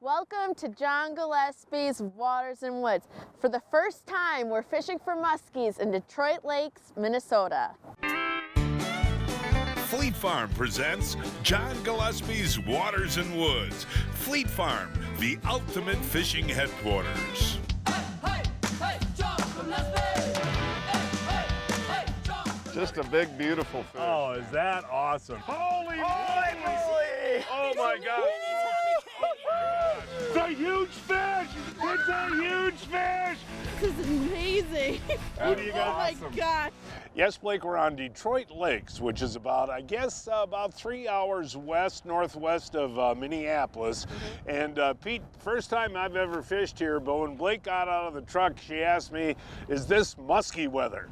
Welcome to John Gillespie's Waters and Woods. For the first time, we're fishing for muskies in Detroit Lakes, Minnesota. Fleet Farm presents John Gillespie's Waters and Woods. Fleet Farm, the ultimate fishing headquarters. Just a big, beautiful fish. Oh, is that awesome? Holy moly! Oh my God! It's a huge fish! It's a huge fish! This is amazing. What do you got? Oh my gosh. Yes, Blake, we're on Detroit Lakes, which is about, I guess, about 3 hours northwest of Minneapolis. And Pete, first time I've ever fished here, but when Blake got out of the truck, she asked me, is this musky weather?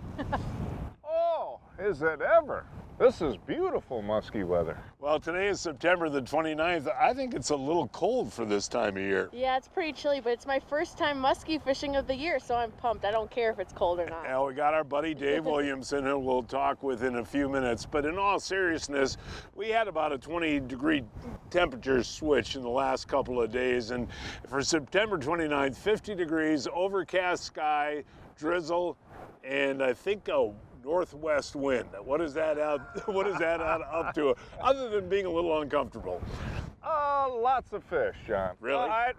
Oh, is it ever? This is beautiful musky weather. Well, today is September the 29th. I think it's a little cold for this time of year. Yeah, it's pretty chilly, but it's my first time muskie fishing of the year, so I'm pumped. I don't care if it's cold or not. Now, we got our buddy Dave Williamson, who we'll talk with in a few minutes. But in all seriousness, we had about a 20-degree temperature switch in the last couple of days. And for September 29th, 50 degrees, overcast sky, drizzle, and I think a northwest wind. What is that up to, other than being a little uncomfortable? Lots of fish, John. Really? I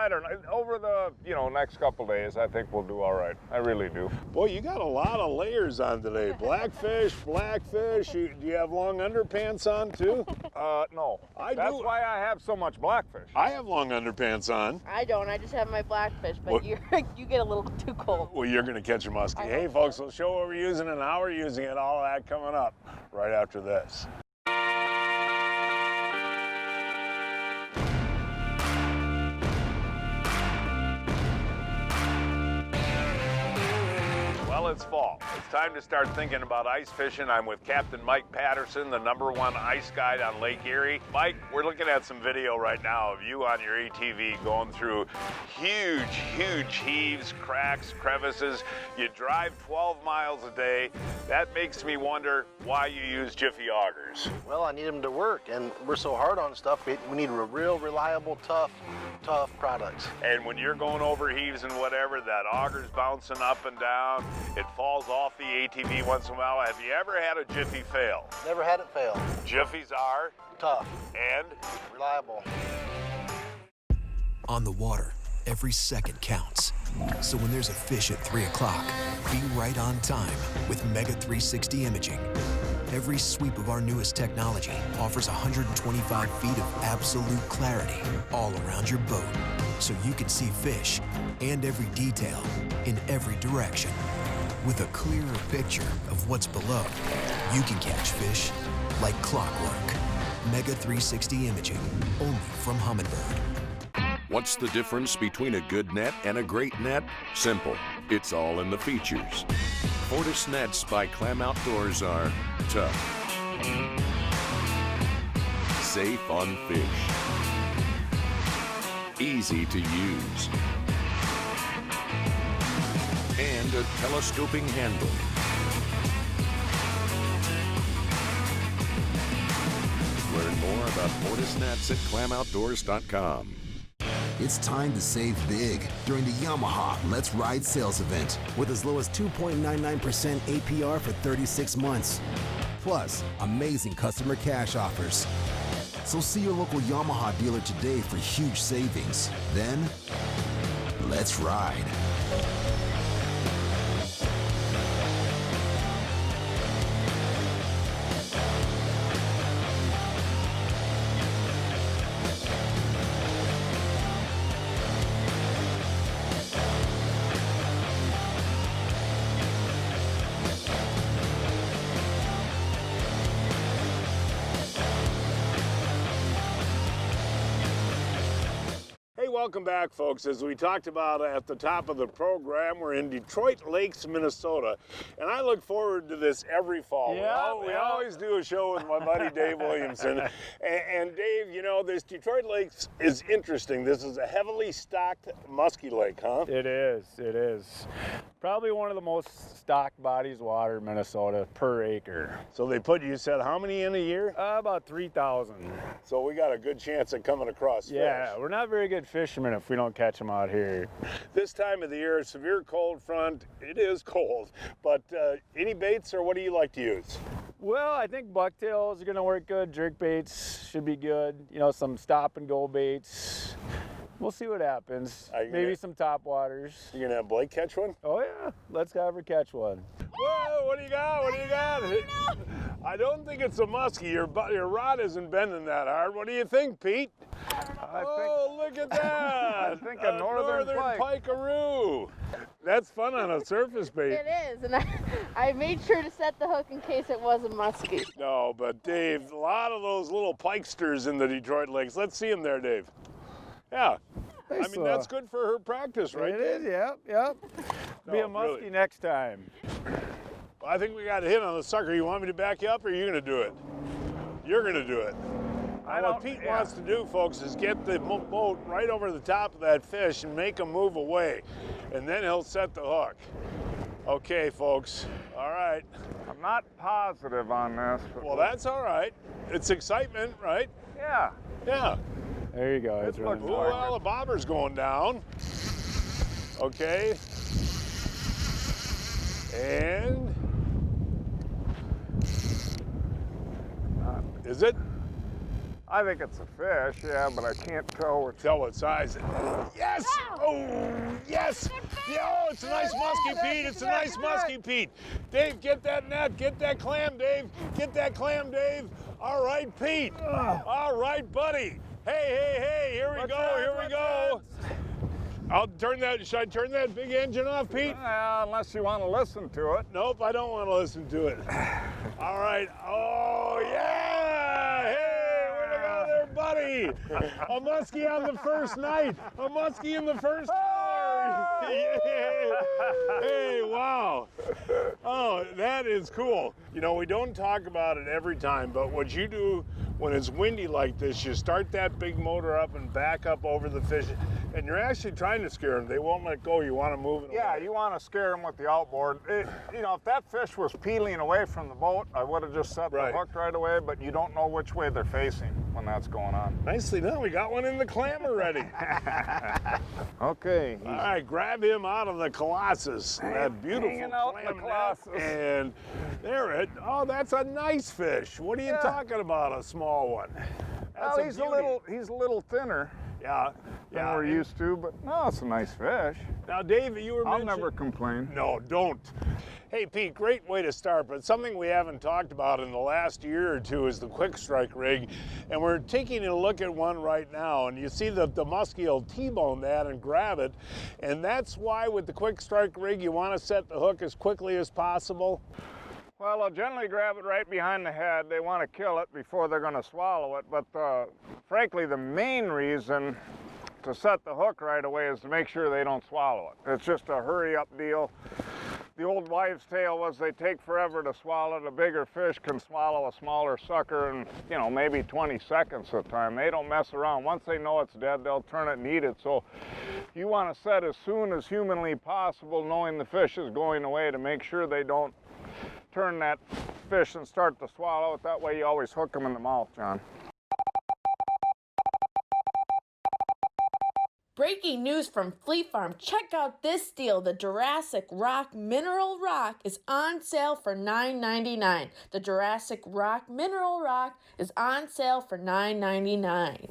don't know. Over the next couple days, I think we'll do all right. I really do. Boy, you got a lot of layers on today. Blackfish. Do you have long underpants on too? No. I That's do. why I have so much blackfish. I have long underpants on. I don't. I just have my blackfish, but What? you get a little too cold. Well, you're going to catch a muskie. I Hey, hope folks, so. we'll show what we're using and how we're using it. All of that coming up right after this. Well, it's fall. It's time to start thinking about ice fishing. I'm with Captain Mike Patterson, the #1 ice guide on Lake Erie. Mike, we're looking at some video right now of you on your ATV going through huge heaves, cracks, crevices. You drive 12 miles a day. That makes me wonder why you use Jiffy augers. Well, I need them to work, and we're so hard on stuff. We need real reliable, tough products. And when you're going over heaves and whatever, that auger's bouncing up and down. It falls off the ATV once in a while. Have you ever had a Jiffy fail? Never had it fail. Jiffies are Tough, and reliable. On the water, every second counts. So when there's a fish at 3 o'clock, be right on time with Mega 360 imaging. Every sweep of our newest technology offers 125 feet of absolute clarity all around your boat, so you can see fish and every detail in every direction. With a clearer picture of what's below, you can catch fish like clockwork. Mega 360 imaging, only from Humminbird. What's the difference between a good net and a great net? Simple. It's all in the features. Fortis nets by Clam Outdoors are tough, safe on fish, easy to use, and a telescoping handle. Learn more about Fortis nets at clamoutdoors.com. It's time to save big during the Yamaha Let's Ride sales event with as low as 2.99% APR for 36 months. Plus, amazing customer cash offers. So see your local Yamaha dealer today for huge savings. Then, let's ride. Welcome back, folks. As we talked about at the top of the program, we're in Detroit Lakes, Minnesota, and I look forward to this every fall. We always do a show with my buddy Dave Williamson. And Dave, you know, this Detroit Lakes is interesting. This is a heavily stocked musky lake, huh? It is. Probably one of the most stocked bodies of water in Minnesota per acre. So they put, you said, how many in a year? About 3,000. So we got a good chance at coming across Yeah, fish. we're not very good fishermen if we don't catch them out here. This time of the year, severe cold front, it is cold, but any baits or what do you like to use? Well, I think bucktails are gonna work good. Jerk baits should be good. You know, some stop and go baits. We'll see what happens. Maybe some top waters. You gonna have Blake catch one? Oh yeah, let's have her catch one. Whoa, what do you got? What do you got? I don't think it's a muskie. Your rod isn't bending that hard. What do you think, Pete? Look at that! I think a northern pikaroo. That's fun on a surface bait. It is, and I made sure to set the hook in case it was a muskie. No, but Dave, a lot of those little pikesters in the Detroit lakes. Let's see them there, Dave. Yeah. I mean, that's good for her practice, right? It is, yep. Be a muskie really. next time. I think we got a hit on the sucker. You want me to back you up, or are you going to do it? You're going to do it. What Pete wants to do, folks, is get the boat right over the top of that fish and make him move away, and then he'll set the hook. Okay, folks. All right. I'm not positive on this. Well, that's all right. It's excitement, right? Yeah. Yeah. There you go. It's really Well, the bobber's going down. Okay. And is it? I think it's a fish, yeah, but I can't tell which. Tell what size. Yes! Oh, yes! Oh, it's a nice musky, Pete. It's a nice musky, Pete. Dave, get that net. Get that clam, Dave. Get that clam, Dave. All right, Pete. All right, buddy. Hey, here we go. I'll turn that, should I turn that big engine off, Pete? Unless you want to listen to it. Nope, I don't want to listen to it. All right. Oh, yeah! Hey, way to go there, buddy! A muskie on the first night. A muskie in the first hour. Hey, wow. Oh, that is cool. You know, we don't talk about it every time, but what you do when it's windy like this, you start that big motor up and back up over the fish, and you're actually trying to scare them. They won't let go. You want to move it Yeah, away. you want to scare them with the outboard. You know, if that fish was peeling away from the boat, I would have just set the hook right away, but you don't know which way they're facing when that's going on. Nicely done. We got one in the clam already. Okay. All right, grab him out of the Colossus. That beautiful Hanging out in the clam Colossus. net. And there it. Oh, that's a nice fish. What are you talking about? A small one. That's Well, he's a little thinner Yeah. than we're used to, but no, it's a nice fish. Now, Dave, you were I'll mentioning... never complain. No, don't. Hey, Pete, great way to start, but something we haven't talked about in the last year or two is the quick strike rig, and we're taking a look at one right now, and you see the muskie will T-bone that and grab it, and that's why with the quick strike rig you want to set the hook as quickly as possible. Well, they'll generally grab it right behind the head. They want to kill it before they're going to swallow it, but frankly, the main reason to set the hook right away is to make sure they don't swallow it. It's just a hurry-up deal. The old wives' tale was they take forever to swallow. The bigger fish can swallow a smaller sucker in, you know, maybe 20 seconds at a time. They don't mess around. Once they know it's dead, they'll turn it and eat it. So you want to set as soon as humanly possible, knowing the fish is going away, to make sure they don't turn that fish and start to swallow it. That way you always hook them in the mouth, John. Breaking news from Fleet Farm. Check out this deal. The Jurassic Rock Mineral Rock is on sale for $9.99. The Jurassic Rock Mineral Rock is on sale for $9.99.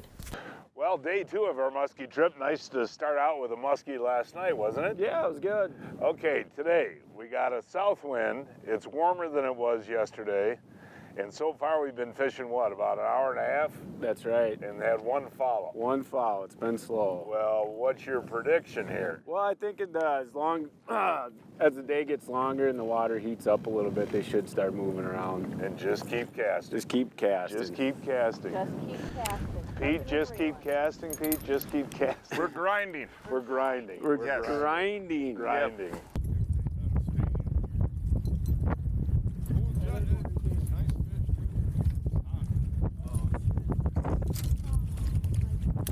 Well, day 2 of our muskie trip. Nice to start out with a muskie last night, wasn't it? Yeah, it was good. Okay, today we got a south wind. It's warmer than it was yesterday. And so far we've been fishing, what, about an hour and a half? That's right. And had one follow. One foul. It's been slow. Well, what's your prediction here? Well, I think it does. As the day gets longer and the water heats up a little bit, they should start moving around. And just keep casting. Just keep casting. Just keep casting. Just keep casting. Pete, just keep casting. Pete, just keep casting. We're grinding. We're grinding. We're grinding. Grinding. Yep.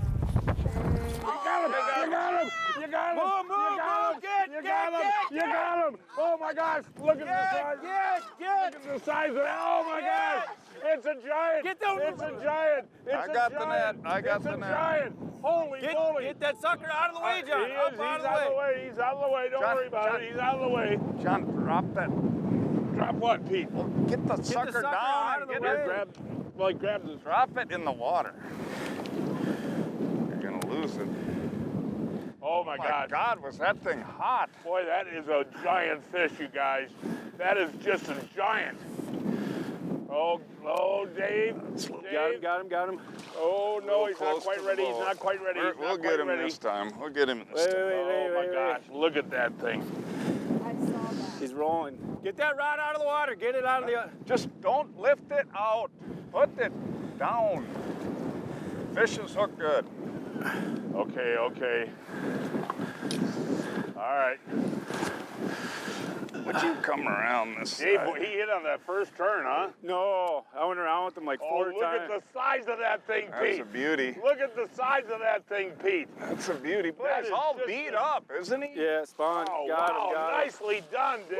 You got him! You got him! You got him! Move, You got him! get, You got him! You got Oh my gosh, look at the size. Look at the size of that. Oh my gosh. It's a giant. Get down. It's a giant. It's I got the net. I got it's the a net. Giant. Holy moly. Get that sucker out of the way, John. He's out of the way. He's out of the way. Don't worry about it. He's out of the way. John, drop that. Drop what, Pete? Well, get the sucker down. out of the Get way. it. Grab this. Drop it in the water. You're gonna lose it. Oh my My God, was that thing hot? Boy, that is a giant fish, you guys. That is just a giant. Oh, Dave. Got him. Oh, no, he's not Close quite to the ready. He's boat. not quite ready. He's We'll not get quite him ready. this time. We'll get him this time. Oh my gosh, look at that thing. He's rolling. Get that rod out of the water. Get it out of the... Just don't lift it out. Put it down. Fish is hooked good. Okay. All right. Would you come around this Dave, side? he hit on that first turn, huh? No, I went around with him like 4 look times. at the size of that thing, That's Pete. a beauty. Look at the size of that thing, Pete. That's a beauty. Boy, That he's is all just beat a- up, isn't he? Yeah, spawn. Oh, got wow, him. nicely done, Dave.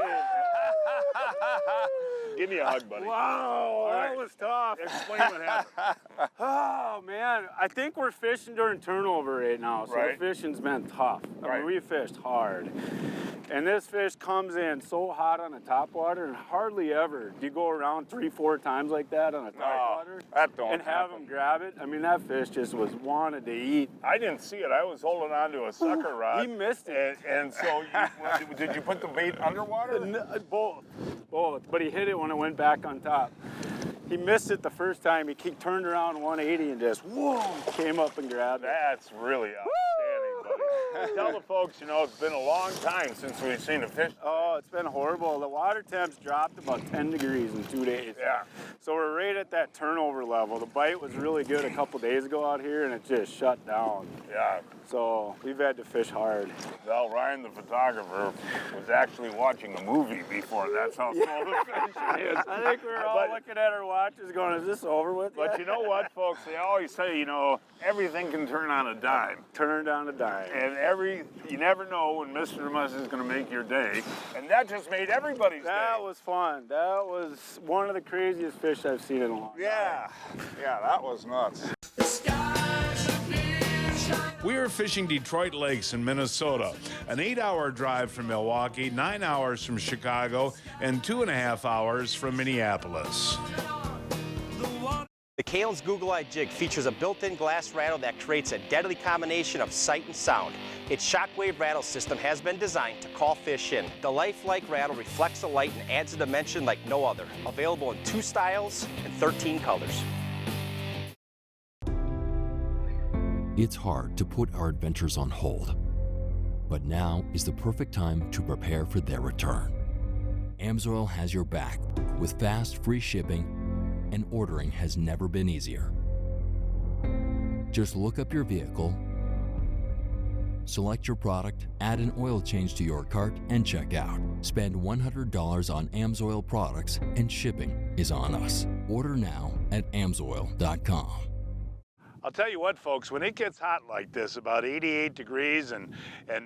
Give me a hug, buddy. Wow, that right. was tough. Explain what happened. Oh, man. I think we're fishing during turnover right now, so Right. the fishing's been tough. I Right. mean, we fished hard. And this fish comes in so hot on the top water, and hardly ever do you go around 3-4 times like that on the top No, water that don't and have happen. him grab it. I mean, that fish just was wanted to eat. I didn't see it. I was holding on to a sucker rod. He missed it. And so, did you put the bait underwater? Both. But he hit it when it went back on top. He missed it the first time. He turned around 180 and just, whoa, came up and grabbed it. That's really outstanding, buddy. Tell the folks, it's been a long time since we've seen a fish. Oh, it's been horrible. The water temps dropped about 10 degrees in 2 days. Yeah. So we're right at that turnover level. The bite was really good a couple days ago out here, and it just shut down. Yeah. So we've had to fish hard. Well, Ryan, the photographer, was actually watching a movie before. That's how slow the fish is. I think we were all looking at our watches going, is this over with? But you know what, folks? They always say, everything can turn on a dime. Turned on a dime. And you never know when Mr. Muss is going to make your day. And that just made everybody's day. That was fun. That was one of the craziest fish I've seen in a long time. Yeah, that was nuts. We are fishing Detroit Lakes in Minnesota, an 8-hour drive from Milwaukee, 9 hours from Chicago, and 2.5 hours from Minneapolis. The Kalen's Google Eye Jig features a built-in glass rattle that creates a deadly combination of sight and sound. Its shockwave rattle system has been designed to call fish in. The lifelike rattle reflects the light and adds a dimension like no other. Available in 2 styles and 13 colors. It's hard to put our adventures on hold, but now is the perfect time to prepare for their return. Amsoil has your back with fast, free shipping, and ordering has never been easier. Just look up your vehicle, select your product, add an oil change to your cart, and check out. Spend $100 on Amsoil products, and shipping is on us. Order now at amsoil.com. I'll tell you what, folks, when it gets hot like this, about 88 degrees and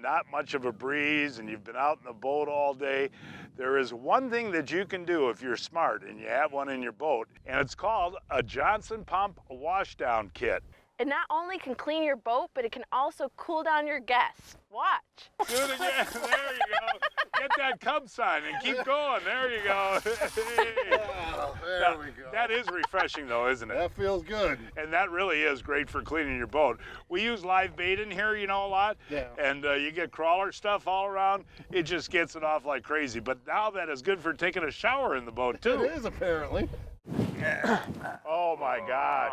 not much of a breeze, and you've been out in the boat all day, there is one thing that you can do if you're smart and you have one in your boat, and it's called a Johnson Pump Washdown Kit. It not only can clean your boat, but it can also cool down your guests. Watch. Do it again. There you go. Get that Cub sign and keep going. There you go. There we go. That is refreshing, though, isn't it? That feels good. And that really is great for cleaning your boat. We use live bait in here, a lot. Yeah. And you get crawler stuff all around. It just gets it off like crazy. But now that is good for taking a shower in the boat, too. It is, apparently. Oh, my God.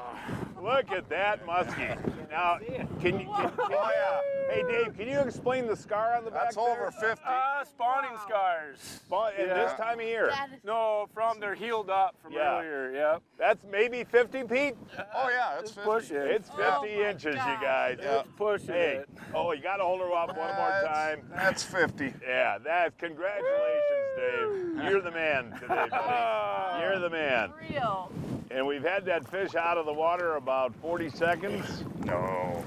Look at that muskie. Now, can you... Hey, Dave, can you explain the scar on the back That's there? over 50. Spawning scars. And this time of year. No, they're healed up from earlier, yep. That's maybe 50, Pete? Oh, yeah, it's 50. Push it. It's 50 inches, you guys. It's pushing Hey, it. you got to hold her up one more time. That's 50. Yeah, congratulations, Dave. You're the man today, buddy. You're the man. Real. And we've had that fish out of the water about 40 seconds. No.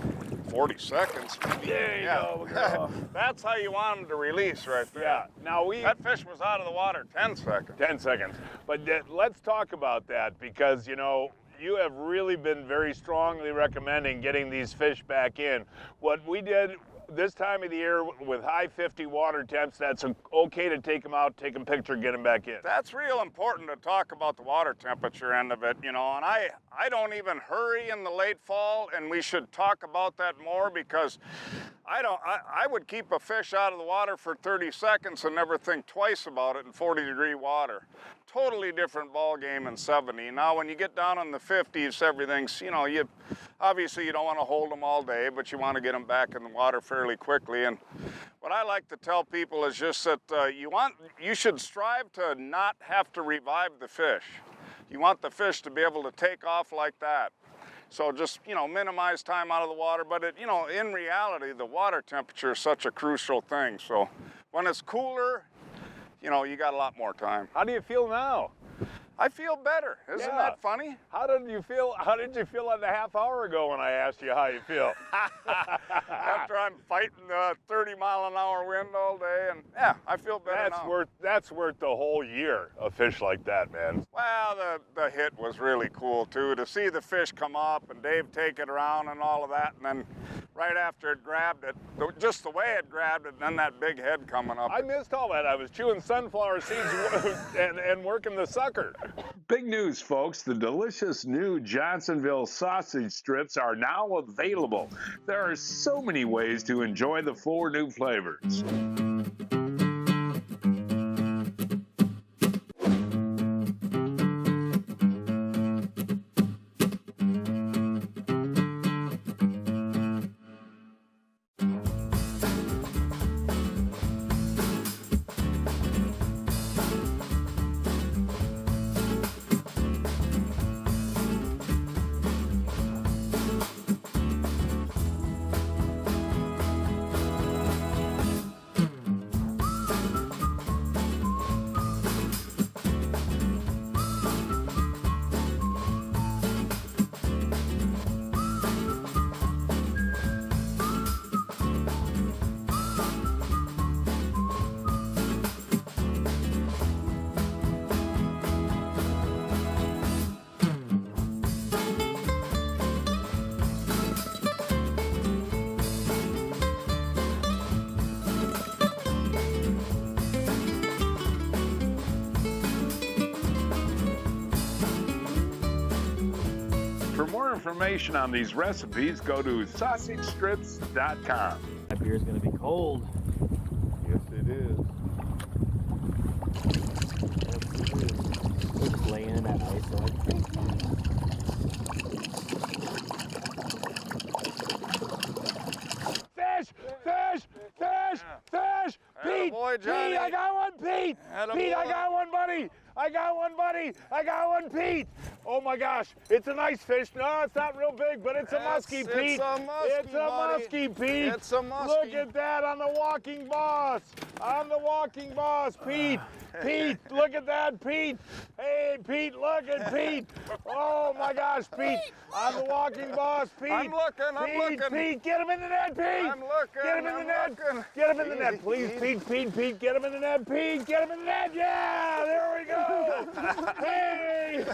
40 seconds. There you go. That's how you want them to release right there. Yeah. Now that fish was out of the water 10 seconds. 10 seconds. But let's talk about that, because, you know, you have really been very strongly recommending getting these fish back in. What we did this time of the year with high 50 water temps, that's okay to take them out, take a picture, get them back in. That's real important to talk about the water temperature end of it, you know, and I don't even hurry in the late fall, and we should talk about that more, because I would keep a fish out of the water for 30 seconds and never think twice about it in 40-degree water. Totally different ball game in 70. Now, when you get down in the 50s, everything's, you know, obviously you don't want to hold them all day, but you want to get them back in the water fairly quickly. And what I like to tell people is just that you should strive to not have to revive the fish. You want the fish to be able to take off like that. So just, you know, minimize time out of the water. But, you know, in reality, the water temperature is such a crucial thing. So when it's cooler, you know, you got a lot more time. How do you feel now? I feel better. Isn't that funny? How did you feel like a half hour ago when I asked you how you feel? After I'm fighting the 30-mile-an-hour wind all day, and yeah, I feel better now. That's worth the whole year, a fish like that, man. Well, the hit was really cool too, to see the fish come up and Dave take it around and all of that, and then right after it grabbed it, just the way it grabbed it, and then that big head coming up. I missed all that. I was chewing sunflower seeds and working the sucker. Big news, folks. The delicious new Johnsonville sausage strips are now available. There are so many ways to enjoy the 4 new flavors. For more information on these recipes, go to sausagestrips.com. That beer is going to be cold. Yes, it is. We're just laying in that ice. So Fish! Fish! Fish! Fish! Pete! Pete, I got one, Pete! Pete, I got one, buddy! I got one, buddy! I got one, Pete! Oh my gosh, it's a nice fish. No, it's not real big, but it's a musky, Pete. It's a musky, Pete. It's a musky. Look at that on the Walking Boss. On the Walking Boss, Pete. Pete, look at that, Pete. Hey, Pete, look at Pete. Oh my gosh, Pete. On the Walking Boss, Pete. I'm looking. Pete, get him in the net, Pete. I'm looking. Get him in the net. Get him in the net, please, Pete. Get him in the net, Pete. Get him in the net. Yeah, there we go. Hey.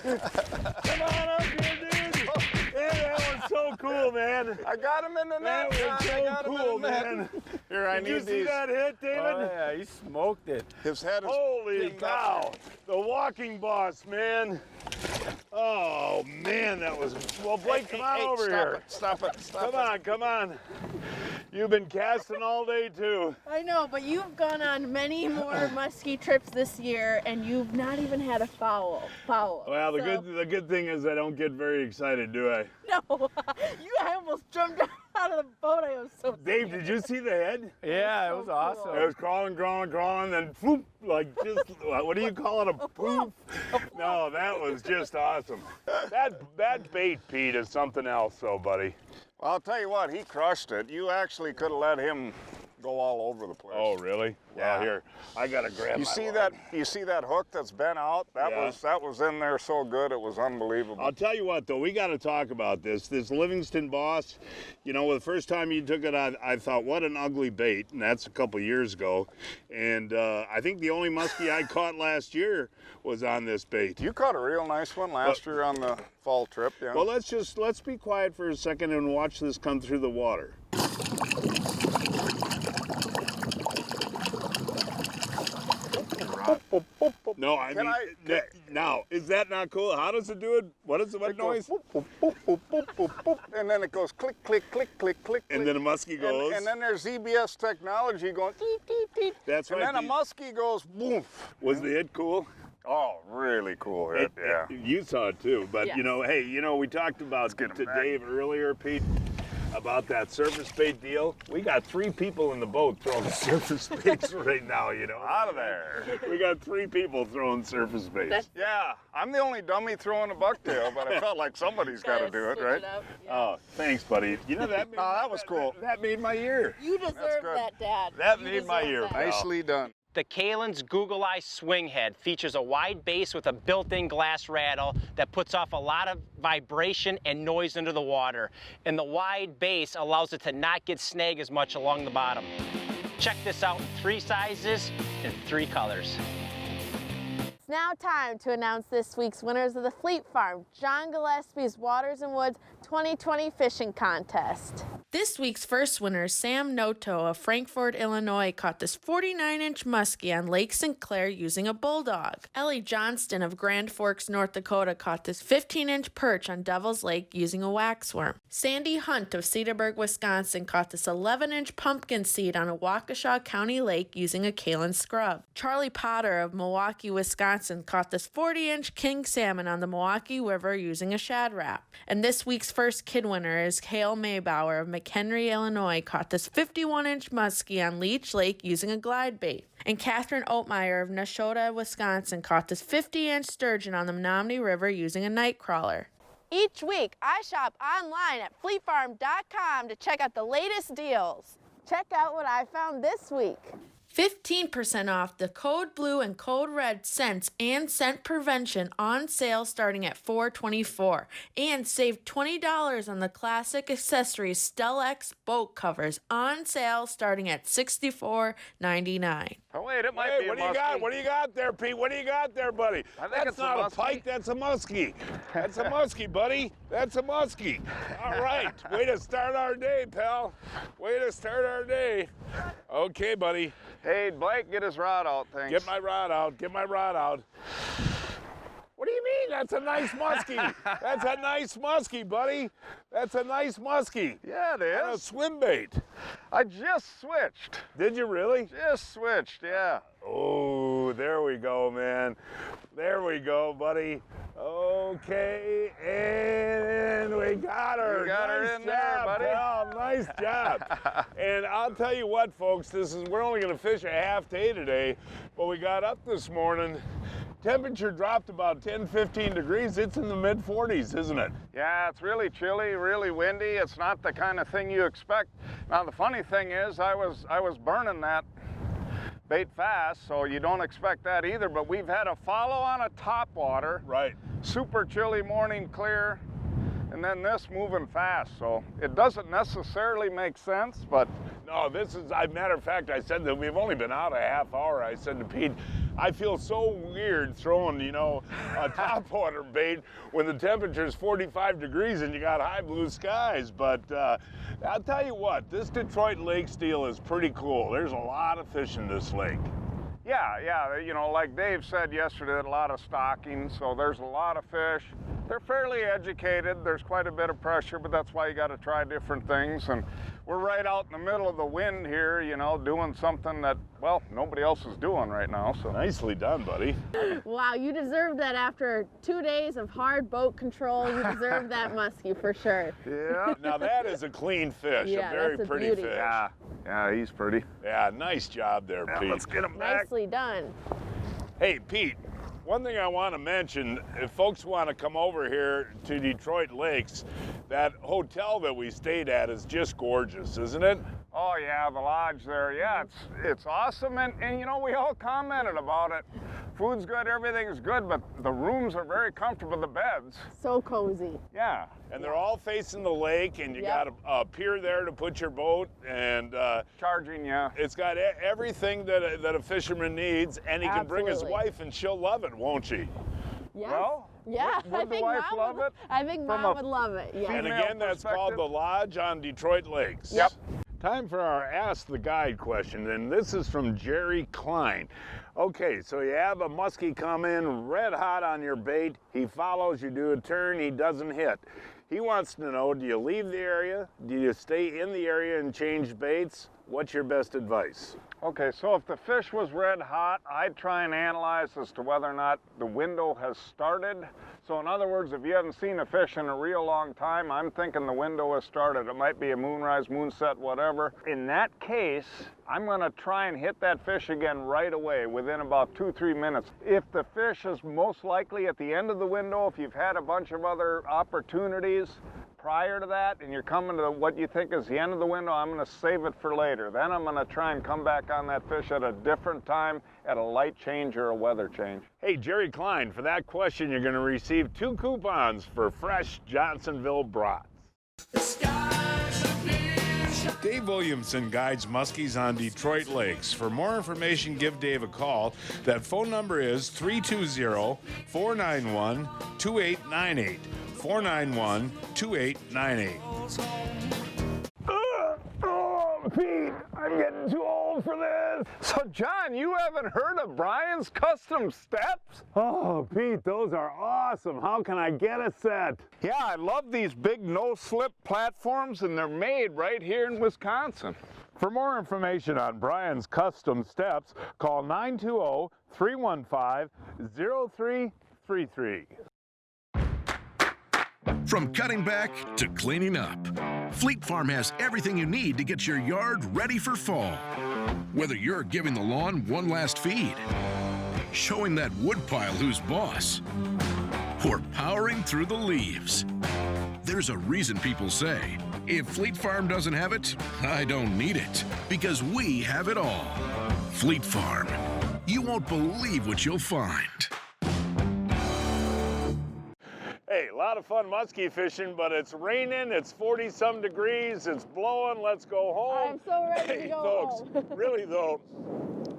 Come on up here, dude. Yeah, that one's so cool, man. I got him in the net. That was so cool, man. Here, I Did need you these. see that hit, David? Oh, yeah, he smoked it. His head is Holy cow. The Walking Boss, man. Oh, man, that was... Well, Blake, come on over here. Stop it. Come on. You've been casting all day, too. I know, but you've gone on many more musky trips this year, and you've not even had a foul. Well, the good thing is I don't get very excited, do I? No, I almost jumped out of the boat. I was so Dave, did you see the head? Yeah, it was awesome. It was crawling, then poof, like just, what do you call it, a poof? No, that was just awesome. That bait, Pete, is something else, though, buddy. Well, I'll tell you what, he crushed it. You actually could have let him go all over the place. Oh, really? Yeah. Well, here, I gotta grab You my see line. that? You see that hook that's bent out? That Yeah. was in there so good it was unbelievable. I'll tell you what, though, we got to talk about this. This Livingston Boss, you know, the first time you took it, I thought, what an ugly bait, and that's a couple years ago. And I think the only muskie I caught last year was on this bait. You caught a real nice one last year on the fall trip, yeah. Well, let's be quiet for a second and watch this come through the water. No, I mean, now, is that not cool? How does it do it? What is it? What noise? Goes, boop, boop, boop, boop, boop, boop, and then it goes click, click, click, click, click. And then a muskie goes. And then there's ZBS technology going deep, deep, deep. That's right. And then a muskie goes boom. Was the hit cool? Oh, really cool hit, yeah. You saw it too, but Yes. you know, hey, you know, we talked about to Dave earlier, Pete, about that surface bait deal. We got 3 people in the boat throwing surface baits right now, you know. Out of there. We got 3 people throwing surface baits. Yeah, I'm the only dummy throwing a bucktail, but I felt like somebody's got to do it, right? Oh, thanks, buddy. You know that? That was cool. That made my year. You deserve that, Dad. That You made my deserve year. that. pal. Nicely done. The Kalen's Google Eye swing head features a wide base with a built-in glass rattle that puts off a lot of vibration and noise into the water. And the wide base allows it to not get snagged as much along the bottom. Check this out in 3 sizes and 3 colors. It's now time to announce this week's winners of the Fleet Farm John Gillespie's Waters and Woods 2020 Fishing Contest. This week's first winner, Sam Noto of Frankfort, Illinois, caught this 49-inch muskie on Lake St. Clair using a bulldog. Ellie Johnston of Grand Forks, North Dakota, caught this 15-inch perch on Devil's Lake using a waxworm. Sandy Hunt of Cedarburg, Wisconsin, caught this 11-inch pumpkin seed on a Waukesha County lake using a Kalen scrub. Charlie Potter of Milwaukee, Wisconsin, caught this 40-inch king salmon on the Milwaukee River using a shad wrap. And this week's first kid winner is Hale Maybauer of McHenry, Illinois, caught this 51-inch muskie on Leech Lake using a glide bait. And Catherine Oatmeyer of Nashotah, Wisconsin, caught this 50-inch sturgeon on the Menominee River using a night crawler. Each week, I shop online at fleetfarm.com to check out the latest deals. Check out what I found this week. 15% off the Code Blue and Code Red scents and scent prevention on sale starting at $4.24. And save $20 on the classic accessories Stellax boat covers on sale starting at $64.99. Oh, wait, it might be a what do you muskie. got? What do you got there, Pete? What do you got there, buddy? I think That's it's a not a muskie. pike, that's a muskie. That's a muskie, buddy. That's a muskie. All right, way to start our day, pal. Way to start our day. Okay, buddy. Hey, Blake, get his rod out, thanks. Get my rod out. Get my rod out. What do you mean? That's a nice muskie. That's a nice muskie, buddy. That's a nice muskie. Yeah, it is. And a swim bait. I just switched. Did you really? Just switched, yeah. Oh, there we go, man. There we go, buddy. Okay, and we got her. You got her Nice in there, job, buddy. pal. Nice job. And I'll tell you what, folks, we're only going to fish a half day today, but we got up this morning. Temperature dropped about 10, 15 degrees. It's in the mid-40s, isn't it? Yeah, it's really chilly, really windy. It's not the kind of thing you expect. Now, the funny thing is, I was burning that bait fast, so you don't expect that either, but we've had a follow on a topwater. Right. Super chilly morning, clear, and then this moving fast, so it doesn't necessarily make sense, but... No, this is, matter of fact, I said that we've only been out a half hour. I said to Pete, I feel so weird throwing, you know, a topwater bait when the temperature is 45 degrees and you got high blue skies. But I'll tell you what, this Detroit Lake deal is pretty cool. There's a lot of fish in this lake. Yeah, you know, like Dave said yesterday, a lot of stocking, so there's a lot of fish. They're fairly educated. There's quite a bit of pressure, but that's why you got to try different things. And we're right out in the middle of the wind here, you know, doing something that, well, nobody else is doing right now. So nicely done, buddy. Wow, you deserve that after 2 days of hard boat control. You deserve that muskie for sure. Yeah. Now that is a clean fish, Yeah, a very that's a pretty beauty. fish. Yeah, he's pretty. Yeah, nice job there, Pete. Let's get him back. Nicely done. Hey, Pete, one thing I want to mention, if folks want to come over here to Detroit Lakes, that hotel that we stayed at is just gorgeous, isn't it? Oh, Oh yeah, the lodge there. Yeah, it's awesome, and you know, we all commented about it. Food's good, everything's good, but the rooms are very comfortable, the beds. So cozy. Yeah. And they're all facing the lake, and you got a pier there to put your boat, and charging, yeah. It's got everything that a fisherman needs, and he can bring his wife, and she'll love it, won't she? Yes. Well, yeah, would the wife love it? I think Mom would love it. Yeah. And again, that's called the Lodge on Detroit Lakes. Yep. Time for our Ask the Guide question, and this is from Jerry Klein. Okay, so you have a muskie come in red hot on your bait. He follows, you do a turn, he doesn't hit. He wants to know, do you leave the area? Do you stay in the area and change baits? What's your best advice? Okay, so if the fish was red hot, I'd try and analyze as to whether or not the window has started. So in other words, if you haven't seen a fish in a real long time, I'm thinking the window has started. It might be a moonrise, moonset, whatever. In that case, I'm gonna try and hit that fish again right away within about 2-3 minutes. If the fish is most likely at the end of the window, if you've had a bunch of other opportunities prior to that and you're coming to what you think is the end of the window, I'm gonna save it for later. Then I'm gonna try and come back on that fish at a different time, at a light change or a weather change. Hey, Jerry Klein, for that question, you're gonna receive 2 coupons for fresh Johnsonville brats. Dave Williamson guides muskies on Detroit Lakes. For more information, give Dave a call. That phone number is 320-491-2898. 491-2898. Oh, Pete, I'm getting too old for this. So, John, you haven't heard of Brian's Custom Steps? Oh, Pete, those are awesome. How can I get a set? Yeah, I love these big no-slip platforms, and they're made right here in Wisconsin. For more information on Brian's Custom Steps, call 920-315-0333. From cutting back to cleaning up, Fleet Farm has everything you need to get your yard ready for fall. Whether you're giving the lawn one last feed, showing that woodpile who's boss, or powering through the leaves, there's a reason people say, if Fleet Farm doesn't have it, I don't need it, because we have it all. Fleet Farm. You won't believe what you'll find. Hey, a lot of fun muskie fishing, but it's raining, it's 40-some degrees, it's blowing, let's go home. I'm so ready to go folks, home. Really though,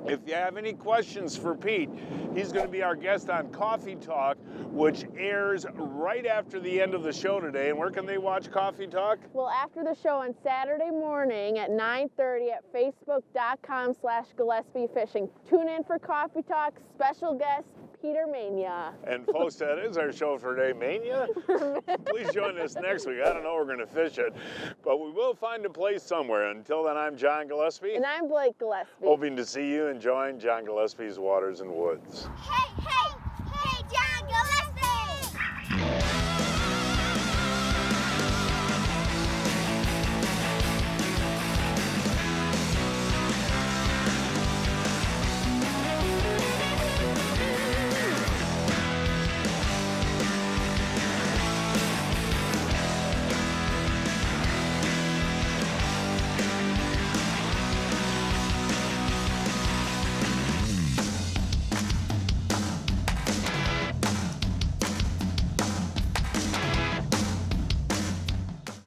if you have any questions for Pete, he's going to be our guest on Coffee Talk, which airs right after the end of the show today. And where can they watch Coffee Talk? Well, after the show on Saturday morning at 9:30 at facebook.com/Gillespie Fishing. Tune in for Coffee Talk, special guest Peter Maina. And folks, that is our show for today. Mania? Please join us next week. I don't know where we're going to fish it, but we will find a place somewhere. Until then, I'm John Gillespie. And I'm Blake Gillespie. Hoping to see you enjoying John Gillespie's Waters and Woods. Hey, hey!